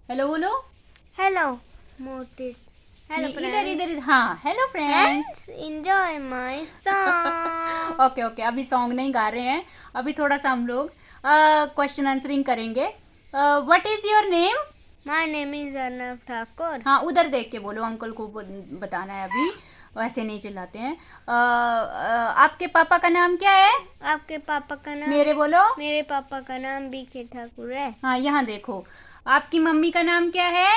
Hello बोलो। Hello motive hello इधर friends इधर हाँ, hello friends. Let's enjoy my song. Okay okay, अभी सॉन्ग नहीं गा रहे हैं। अभी थोड़ा सा हम लोग क्वेश्चन आंसरिंग करेंगे। What is your name? My name is Arnav Thakur. हाँ, उधर देख के बोलो, अंकल को बताना है अभी। वैसे नहीं चिल्लाते हैं। आपके पापा का नाम क्या है? आपके पापा का नाम? मेरे बोलो। मेरे पापा का नाम बीके ठाकुर है। हाँ, यहाँ देखो। आपकी मम्मी का नाम क्या है?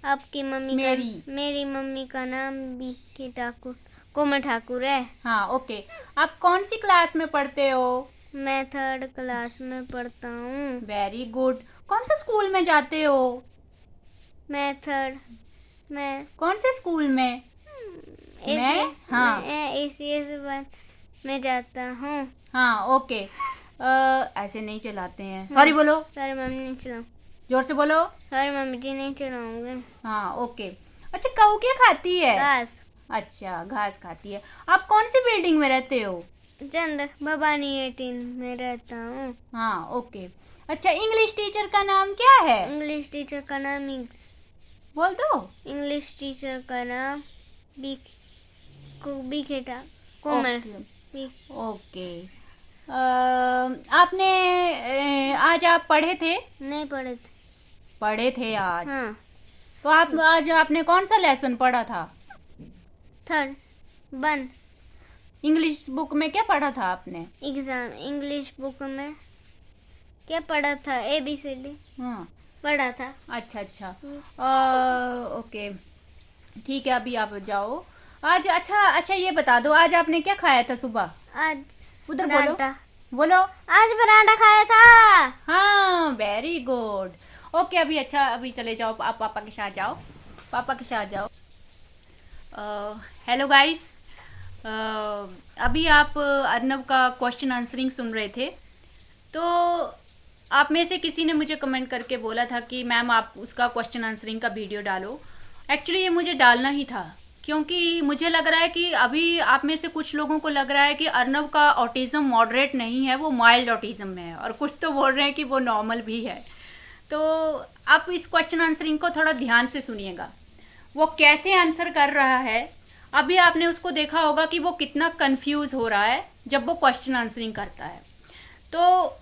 आपकी मम्मी मेरी। का? मेरी मम्मी का नाम बीके ठाकुर, कोमल ठाकुर है। हाँ ओके। आप कौन सी क्लास में पढ़ते हो? मैं 3rd क्लास में पढ़ता हूँ। Very good. कौन से स्कूल में जाते हो? मैं थर्ड मैं कौन से स्कूल में? मैं हाँ ACS में जाता हूँ। हाँ ओके। ऐसे नहीं चलाते हैं। सॉरी बोलो। सॉरी मम्मी नहीं चलाऊँ। जोर से बोलो। सॉरी मम्मी जी नहीं चलाऊंगे। हाँ ओके। अच्छा, काऊ क्या खाती है? घास। अच्छा, घास खाती है। आप कौन सी बिल्डिंग में रहते हो? चंद्र भवानी 18 में रहता हूँ। हाँ ओके। अच्छा, इंग्लिश टीचर का नाम क्या है? इंग्लिश टीचर का नाम बोल दो। इंग्लिश टीचर का नाम बीखेटा कोमल। Okay okay. आपने आज आप पढ़े थे? नहीं पढ़े थे। पढ़े थे आज? हाँ। तो आप आज आपने कौन सा लेसन पढ़ा था? 3rd 1 इंग्लिश बुक में क्या पढ़ा था आपने? एग्जाम इंग्लिश बुक में क्या पढ़ा था? ABCD हाँ। पढ़ा था। अच्छा अच्छा। ओके। ठीक है, अभी आप जाओ। आज अच्छा अच्छा, ये बता दो, आज आपने क्या खाया था सुबह? आज उधर बोलो। पराठा। बोलो। आज पराठा खाया था। हाँ, वेरी गुड। ओके, अभी अच्छा, अभी चले जाओ, आप पापा के साथ जाओ। पापा के साथ जाओ। Hello guys. अभी आप अर्नव का क्वेश्चन आंसरिंग सुन रहे थे। तो आप में से किसी ने मुझे कमेंट करके बोला था कि मैम आप उसका क्वेश्चन आंसरिंग का वीडियो डालो। एक्चुअली ये मुझे डालना ही था, क्योंकि मुझे लग रहा है कि अभी आप में से कुछ लोगों को लग रहा है कि अर्नव का ऑटिज़म मॉडरेट नहीं है, वो माइल्ड ऑटिज़म में है, और कुछ तो बोल रहे हैं कि वो नॉर्मल भी है। तो आप इस क्वेश्चन आंसरिंग को थोड़ा ध्यान से सुनिएगा। वो कैसे आंसर कर रहा है, अभी आपने उसको देखा होगा कि वो कितना कंफ्यूज हो रहा है जब वो क्वेश्चन आंसरिंग करता है। तो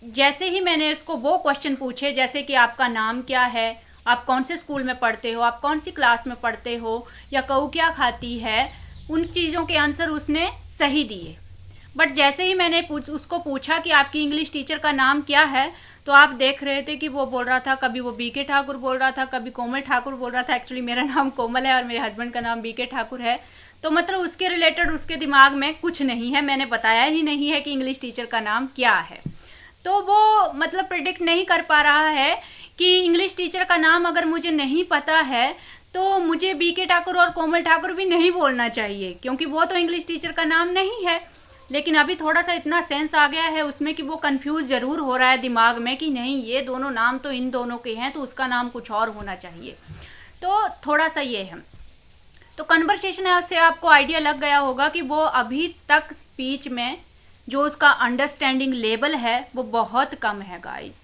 जैसे ही मैंने इसको वो क्वेश्चन पूछे, जैसे कि आपका नाम क्या है, आप कौन से स्कूल में पढ़ते हो, आप कौन सी क्लास में पढ़ते हो, या कऊ क्या खाती है, उन चीज़ों के आंसर उसने सही दिए। बट जैसे ही मैंने उसको पूछा कि आपकी इंग्लिश टीचर का नाम क्या है, तो आप देख रहे थे कि वो बोल रहा था, कभी वो बीके ठाकुर बोल रहा था, कभी कोमल ठाकुर बोल रहा था। एक्चुअली मेरा नाम कोमल है और मेरे हस्बैंड का नाम बीके ठाकुर है। तो मतलब उसके रिलेटेड उसके दिमाग में कुछ नहीं है, मैंने बताया ही नहीं है कि इंग्लिश टीचर का नाम क्या है। तो वो मतलब प्रिडिक्ट नहीं कर पा रहा है कि इंग्लिश टीचर का नाम अगर मुझे नहीं पता है तो मुझे बीके ठाकुर और कोमल ठाकुर भी नहीं बोलना चाहिए, क्योंकि वो तो इंग्लिश टीचर का नाम नहीं है। लेकिन अभी थोड़ा सा इतना सेंस आ गया है उसमें कि वो कंफ्यूज ज़रूर हो रहा है दिमाग में कि नहीं, ये दोनों नाम तो इन दोनों के हैं, तो उसका नाम कुछ और होना चाहिए। तो थोड़ा सा ये है। तो कन्वर्सेशन से आपको आइडिया लग गया होगा कि वो अभी तक स्पीच में जो उसका अंडरस्टैंडिंग लेवल है वो बहुत कम है गाइस,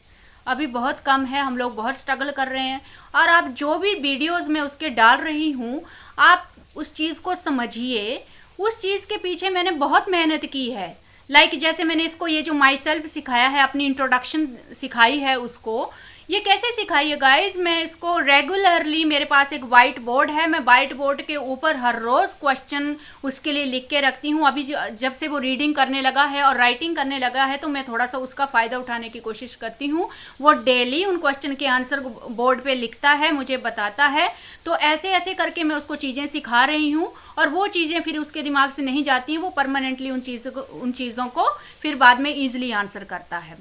अभी बहुत कम है। हम लोग बहुत स्ट्रगल कर रहे हैं, और आप जो भी वीडियोस में उसके डाल रही हूँ, आप उस चीज़ को समझिए। उस चीज़ के पीछे मैंने बहुत मेहनत की है। जैसे मैंने इसको ये जो माई सेल्फ सिखाया है, अपनी इंट्रोडक्शन सिखाई है उसको, ये कैसे सिखाई है गाइज, मैं इसको रेगुलरली, मेरे पास एक वाइट बोर्ड है, मैं वाइट बोर्ड के ऊपर हर रोज़ क्वेश्चन उसके लिए लिख के रखती हूँ। अभी जब से वो रीडिंग करने लगा है और राइटिंग करने लगा है, तो मैं थोड़ा सा उसका फ़ायदा उठाने की कोशिश करती हूँ। वो डेली उन क्वेश्चन के आंसर बोर्ड पे लिखता है, मुझे बताता है। तो ऐसे ऐसे करके मैं उसको चीज़ें सिखा रही हूँ, और वो चीज़ें फिर उसके दिमाग से नहीं जाती हैं, वो परमानेंटली उन चीज़ों को फिर बाद में ईजिली आंसर करता है।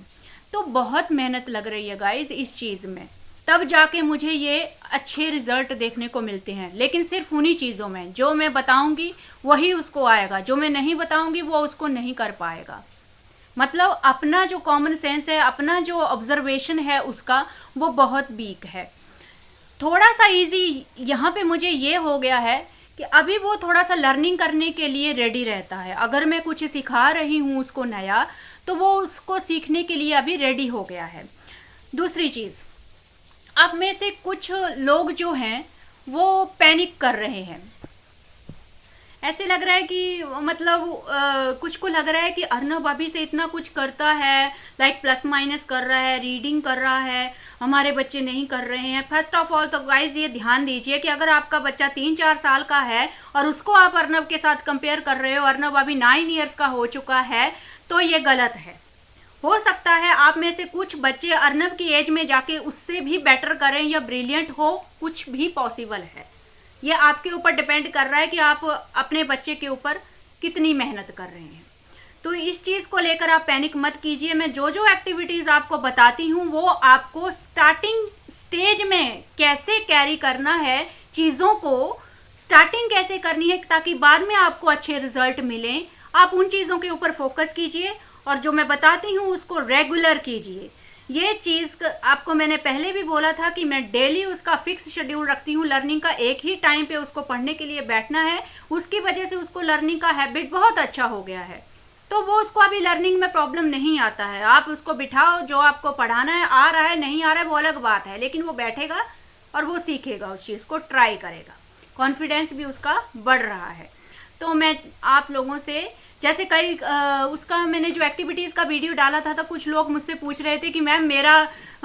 तो बहुत मेहनत लग रही है गाइज इस चीज़ में, तब जाके मुझे ये अच्छे रिजल्ट देखने को मिलते हैं। लेकिन सिर्फ उन्हीं चीज़ों में, जो मैं बताऊंगी वही उसको आएगा, जो मैं नहीं बताऊंगी वो उसको नहीं कर पाएगा। मतलब अपना जो कॉमन सेंस है, अपना जो ऑब्जर्वेशन है उसका, वो बहुत वीक है। थोड़ा सा इजी यहाँ पे मुझे ये हो गया है कि अभी वो थोड़ा सा लर्निंग करने के लिए रेडी रहता है। अगर मैं कुछ सिखा रही हूँ उसको नया, तो वो उसको सीखने के लिए अभी रेडी हो गया है। दूसरी चीज़, आप में से कुछ लोग जो हैं वो पैनिक कर रहे हैं। ऐसे लग रहा है कि मतलब कुछ को लग रहा है कि अर्नब अभी से इतना कुछ करता है, लाइक प्लस माइनस कर रहा है, रीडिंग कर रहा है, हमारे बच्चे नहीं कर रहे हैं। फर्स्ट ऑफ ऑल तो गाइज ये ध्यान दीजिए कि अगर आपका बच्चा 3-4 साल का है और उसको आप अर्नब के साथ कंपेयर कर रहे हो, अर्नब अभी 9 ईयर्स का हो चुका है, तो ये गलत है। हो सकता है आप में से कुछ बच्चे अर्नब की एज में जाके उससे भी बेटर करें या ब्रिलियंट हो, कुछ भी पॉसिबल है। ये आपके ऊपर डिपेंड कर रहा है कि आप अपने बच्चे के ऊपर कितनी मेहनत कर रहे हैं। तो इस चीज़ को लेकर आप पैनिक मत कीजिए। मैं जो जो एक्टिविटीज़ आपको बताती हूँ वो आपको स्टार्टिंग स्टेज में कैसे कैरी करना है, चीज़ों को स्टार्टिंग कैसे करनी है ताकि बाद में आपको अच्छे रिजल्ट मिलें, आप उन चीज़ों के ऊपर फोकस कीजिए और जो मैं बताती हूँ उसको रेगुलर कीजिए। ये चीज़ आपको मैंने पहले भी बोला था कि मैं डेली उसका फिक्स शेड्यूल रखती हूँ लर्निंग का, एक ही टाइम पे उसको पढ़ने के लिए बैठना है। उसकी वजह से उसको लर्निंग का हैबिट बहुत अच्छा हो गया है, तो वो उसको अभी लर्निंग में प्रॉब्लम नहीं आता है। आप उसको बिठाओ, जो आपको पढ़ाना है आ रहा है नहीं आ रहा है वो अलग बात है, लेकिन वो बैठेगा और वो सीखेगा, उस चीज़ को ट्राई करेगा, कॉन्फिडेंस भी उसका बढ़ रहा है। तो मैं आप लोगों से जैसे कई उसका मैंने जो एक्टिविटीज़ का वीडियो डाला था तो कुछ लोग मुझसे पूछ रहे थे कि मैम मेरा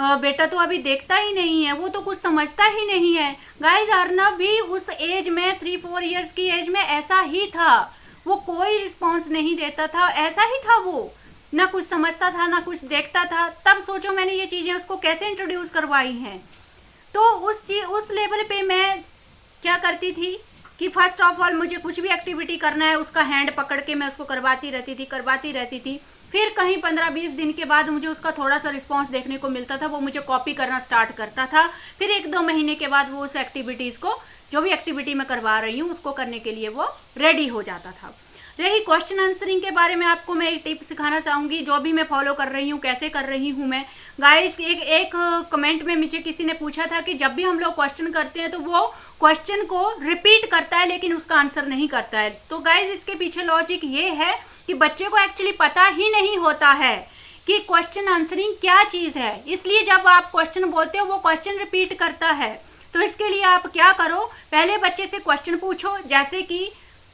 बेटा तो अभी देखता ही नहीं है, वो तो कुछ समझता ही नहीं है। गाइज अर्नब भी उस एज में 3-4 इयर्स की एज में ऐसा ही था, वो कोई रिस्पॉन्स नहीं देता था, ऐसा ही था, वो ना कुछ समझता था ना कुछ देखता था। तब सोचो मैंने ये चीज़ें उसको कैसे इंट्रोड्यूस करवाई हैं। तो उस लेवल पे मैं क्या करती थी कि फर्स्ट ऑफ ऑल मुझे कुछ भी एक्टिविटी करना है उसका हैंड पकड़ के मैं उसको करवाती रहती थी। फिर कहीं 15-20 दिन के बाद मुझे उसका थोड़ा सा रिस्पांस देखने को मिलता था, वो मुझे कॉपी करना स्टार्ट करता था। फिर 1-2 महीने के बाद वो उस एक्टिविटीज़ को, जो भी एक्टिविटी मैं करवा रही हूँ उसको करने के लिए वो रेडी हो जाता था। रही क्वेश्चन आंसरिंग के बारे में आपको मैं एक टिप सिखाना चाहूँगी, जो भी मैं फॉलो कर रही हूँ, कैसे कर रही हूँ मैं। गाइस एक कमेंट में मुझे किसी ने पूछा था कि जब भी हम लोग क्वेश्चन करते हैं तो वो क्वेश्चन को रिपीट करता है लेकिन उसका आंसर नहीं करता है। तो गाइस इसके पीछे लॉजिक ये है कि बच्चे को एक्चुअली पता ही नहीं होता है कि क्वेश्चन आंसरिंग क्या चीज़ है, इसलिए जब आप क्वेश्चन बोलते हो वो क्वेश्चन रिपीट करता है। तो इसके लिए आप क्या करो, पहले बच्चे से क्वेश्चन पूछो, जैसे कि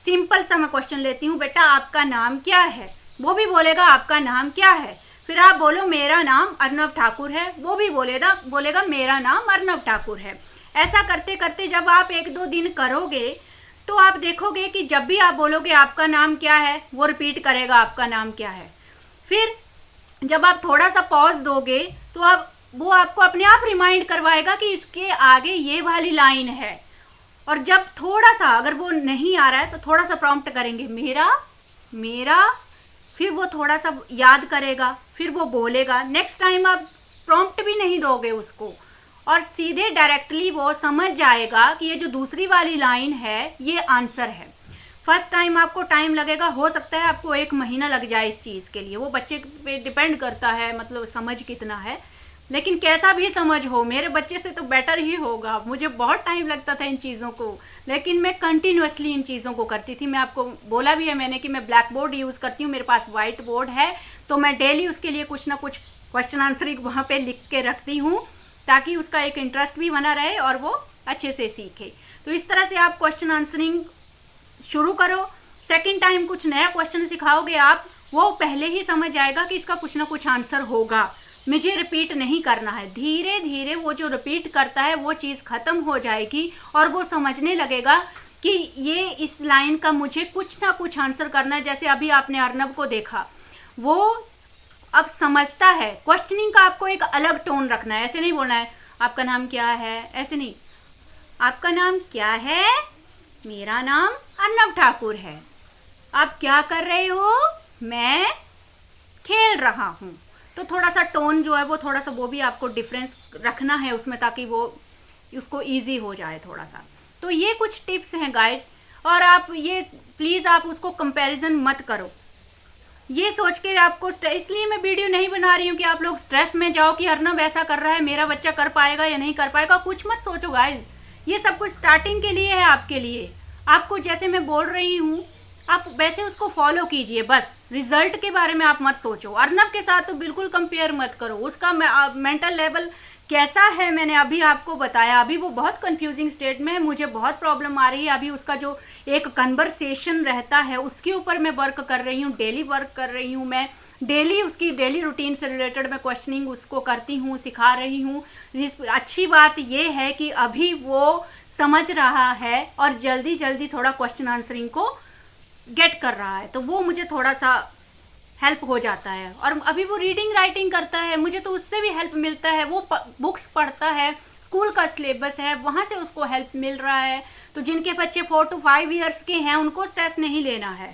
सिंपल सा मैं क्वेश्चन लेती हूँ, बेटा आपका नाम क्या है, वो भी बोलेगा आपका नाम क्या है। फिर आप बोलो मेरा नाम अर्नब ठाकुर है, वो भी बोलेगा मेरा नाम अर्नब ठाकुर है। ऐसा करते करते जब आप 1-2 दिन करोगे तो आप देखोगे कि जब भी आप बोलोगे आपका नाम क्या है, वो रिपीट करेगा आपका नाम क्या है। फिर जब आप थोड़ा सा पॉज दोगे तो वो आपको अपने आप रिमाइंड करवाएगा कि इसके आगे ये वाली लाइन है। और जब थोड़ा सा अगर वो नहीं आ रहा है तो थोड़ा सा प्रॉम्प्ट करेंगे मेरा, फिर वो थोड़ा सा याद करेगा, फिर वो बोलेगा। नेक्स्ट टाइम आप प्रॉम्प्ट भी नहीं दोगे उसको और सीधे डायरेक्टली वो समझ जाएगा कि ये जो दूसरी वाली लाइन है ये आंसर है। फर्स्ट टाइम आपको टाइम लगेगा, हो सकता है आपको 1 महीना लग जाए इस चीज़ के लिए, वो बच्चे पे डिपेंड करता है, मतलब समझ कितना है। लेकिन कैसा भी समझ हो, मेरे बच्चे से तो बेटर ही होगा। मुझे बहुत टाइम लगता था इन चीज़ों को, लेकिन मैं कंटिन्यूसली इन चीज़ों को करती थी। मैं आपको बोला भी है मैंने कि मैं ब्लैक बोर्ड यूज़ करती हूँ, मेरे पास वाइट बोर्ड है, तो मैं डेली उसके लिए कुछ ना कुछ क्वेश्चन आंसरिंग वहाँ पे लिख के रखती हूँ ताकि उसका एक इंटरेस्ट भी बना रहे और वो अच्छे से सीखे। तो इस तरह से आप क्वेश्चन आंसरिंग शुरू करो। सेकेंड टाइम कुछ नया क्वेश्चन सिखाओगे आप, वो पहले ही समझ जाएगा कि इसका कुछ ना कुछ आंसर होगा, मुझे रिपीट नहीं करना है। धीरे धीरे वो जो रिपीट करता है वो चीज़ ख़त्म हो जाएगी और वो समझने लगेगा कि ये इस लाइन का मुझे कुछ ना कुछ आंसर करना है। जैसे अभी आपने अर्नब को देखा, वो अब समझता है। क्वेश्चनिंग का आपको एक अलग टोन रखना है, ऐसे नहीं बोलना है आपका नाम क्या है, ऐसे नहीं, आपका नाम क्या है, मेरा नाम अर्नब ठाकुर है, आप क्या कर रहे हो, मैं खेल रहा हूँ। तो थोड़ा सा टोन जो है वो थोड़ा सा वो भी आपको डिफरेंस रखना है उसमें, ताकि वो उसको इजी हो जाए थोड़ा सा। तो ये कुछ टिप्स हैं गाइड, और आप ये प्लीज़ आप उसको कंपैरिजन मत करो। ये सोच के आपको इसलिए मैं वीडियो नहीं बना रही हूँ कि आप लोग स्ट्रेस में जाओ कि अर्नब ऐसा कर रहा है, मेरा बच्चा कर पाएगा या नहीं कर पाएगा, कुछ मत सोचो गाइज। ये सब कुछ स्टार्टिंग के लिए है, आपके लिए। आपको जैसे मैं बोल रही हूँ आप वैसे उसको फॉलो कीजिए, बस रिजल्ट के बारे में आप मत सोचो। अर्नब के साथ तो बिल्कुल कंपेयर मत करो, उसका मेंटल लेवल कैसा है मैंने अभी आपको बताया। अभी वो बहुत कंफ्यूजिंग स्टेट में है, मुझे बहुत प्रॉब्लम आ रही है। अभी उसका जो एक कन्वर्सेशन रहता है उसके ऊपर मैं वर्क कर रही हूँ, डेली वर्क कर रही हूँ। मैं डेली उसकी डेली रूटीन से रिलेटेड मैं क्वेश्चनिंग उसको करती हूँ, सिखा रही हूँ। अच्छी बात ये है कि अभी वो समझ रहा है और जल्दी जल्दी थोड़ा क्वेश्चन आंसरिंग को गेट कर रहा है, तो वो मुझे थोड़ा सा हेल्प हो जाता है। और अभी वो रीडिंग राइटिंग करता है, मुझे तो उससे भी हेल्प मिलता है। वो बुक्स पढ़ता है, स्कूल का सिलेबस है, वहाँ से उसको हेल्प मिल रहा है। तो जिनके बच्चे 4 to 5 ईयर्स के हैं उनको स्ट्रेस नहीं लेना है।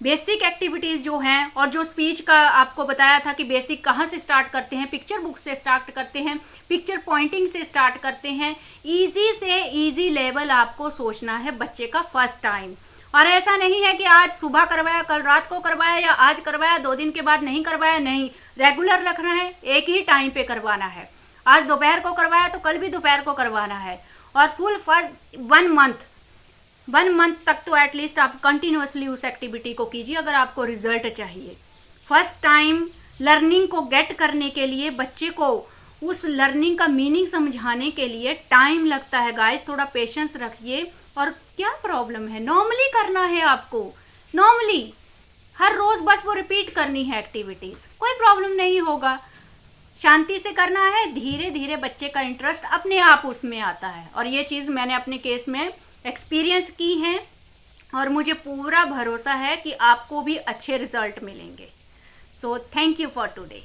बेसिक एक्टिविटीज़ जो हैं, और जो स्पीच का आपको बताया था कि बेसिक कहाँ से स्टार्ट करते हैं, पिक्चर बुक से स्टार्ट करते हैं, पिक्चर पॉइंटिंग से स्टार्ट करते हैं। ईजी से ईजी लेवल आपको सोचना है बच्चे का फर्स्ट टाइम। और ऐसा नहीं है कि आज सुबह करवाया, कल रात को करवाया, या आज करवाया 2 दिन के बाद नहीं करवाया। नहीं, रेगुलर रखना है, एक ही टाइम पे करवाना है। आज दोपहर को करवाया तो कल भी दोपहर को करवाना है। और फुल फर्स्ट 1 मंथ तक तो एटलीस्ट आप कंटिन्यूसली उस एक्टिविटी को कीजिए अगर आपको रिजल्ट चाहिए। फर्स्ट टाइम लर्निंग को गेट करने के लिए बच्चे को उस लर्निंग का मीनिंग समझाने के लिए टाइम लगता है गाइस, थोड़ा पेशेंस रखिए। और क्या प्रॉब्लम है, नॉर्मली करना है आपको, नॉर्मली हर रोज बस वो रिपीट करनी है एक्टिविटीज, कोई प्रॉब्लम नहीं होगा। शांति से करना है, धीरे धीरे बच्चे का इंटरेस्ट अपने आप उसमें आता है। और ये चीज़ मैंने अपने केस में एक्सपीरियंस की है और मुझे पूरा भरोसा है कि आपको भी अच्छे रिजल्ट मिलेंगे। So thank you for today.